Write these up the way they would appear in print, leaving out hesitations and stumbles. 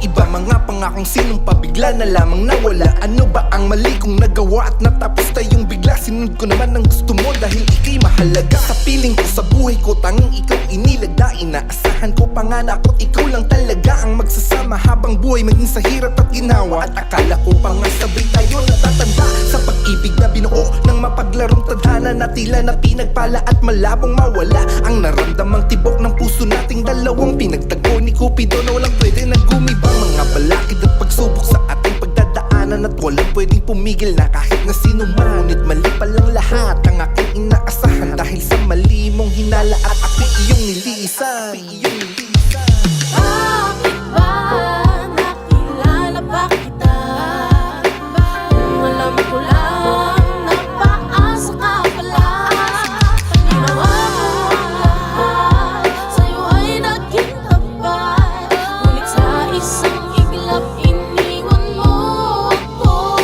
iba. Mga pangakong sinumpa bigla na lamang nawala. Ano ba ang mali kong nagawa at natapos tayong bigla? Sinunod ko naman ang gusto mo dahil ika'y mahalaga. Sa piling ko sa buhay ko tanging ikaw inilagda. Inaasahan ko pa nga na ako't ikaw lang talaga ang magsasama habang buhay maging sa hirap at ginawa. At akala ko pa nga sabay tayo natatanda sa pag-ibig na binuo ng mapaglarong tadhana na tila na pinagpala at malabong mawala. Ang naramdamang tibok ng puso nating dalawang pinagtagpo ni Cupido na walang pwede na gumibang. Mga balakid at pagsubok sa ating pagdadaanan at walang pwedeng pumigil na kahit na sino man. Ngunit mali palang lahat ang aking inaasahan dahil sa mali mong hinala at ako iyong nilisan. Bakit ba nakilala pa kita? Kung alam ko lang napaasa ka pala. Ginawa mo ang lahat, sa'yo ay naging tapat. Ngunit sa isang iglap iniwan mo ako.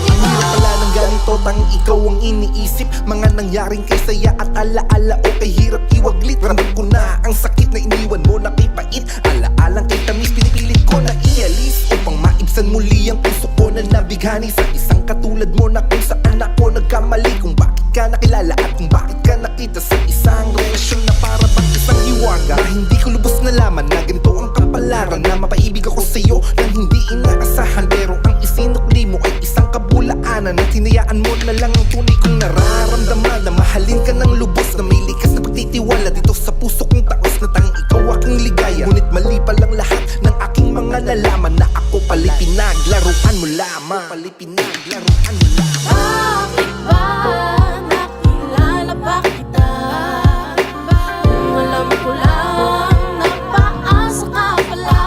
Ang hirap pala ng ganito, tanging ikaw ang iniisip. Mga nangyaring kay saya at alaala o kay hirap iwaglit. Ramdam ko na ang sakit na iniwan mo na kay pait. Alaalang kay tamis, pinipilit ko na ialis upang maibsan muli ang puso ko na nabighani sa isang katulad mo na kung saan ako nagkamali. Kung bakit ka nakilala at kung bakit ka nakita sa isang relasyon na para bang isang hiwaga. Na hindi ko lubos nalaman na ganito ang kapalaran, na mapaibig ako sa'yo nang hindi inaasahan. Pero ang isinukli mo ay isang kabulaanan at hinayaan mo na lang ang tunay kong nararamdaman. Na mahalin ka ng lubos, na may likas na pagtitiwala dito sa puso kong taos na tanging ikaw aking ligaya. Ngunit mali palang lahat ng aking mga nalaman na ako pa'y pinaglaruan mo lamang. Bakit ba nakilala pa kita? Kung alam ko lang napaasa ka pala.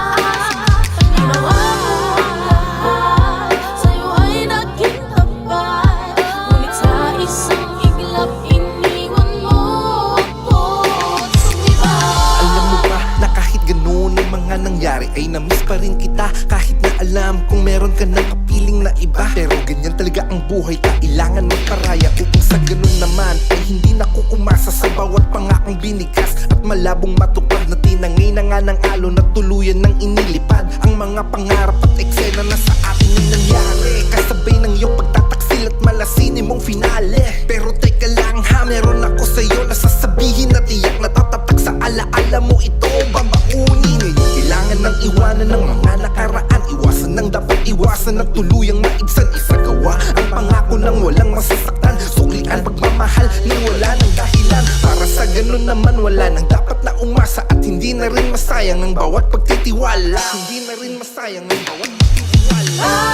Ginawa mo ang lahat, sa'yo ay naging tapat. Ngunit sa isang iglap iniwan mo ako. Sumiba. Alam mo ba na kahit ganoon ang mga nangyari ay na-miss pa rin kita. Kahit na alam kung meron ka ng kapiling na iba. Pero ganyan talaga ang buhay, kailangan magparaya. Upang sa ganun naman ay hindi na ko umasa sa bawat pangakong binigas at malabong matupad na tinangay na nga ng alon na tuluyan ng inilipad. Ang mga pangarap at eksena na sa atin ay nangyari kasabay ng iyong pagtataksil at malasinin mong finale. Pero teka lang ha, meron ako sa'yo na sasabihin na tiyak na tatatak sa alaala mo ito babaunin. Ngayon kailangan ng iwanan ng mga nakaraan. Iwasan ng dapat iwasan at tuluyang maibsan. Isagawa ang pangako ng walang masasaktan. Suklian pagmamahal nang wala ng dahilan. Para sa ganun naman wala nang dapat na umasa. At hindi na rin masayang ang bawat pagtitiwala. Hindi na rin masayang ang bawat pagtitiwala.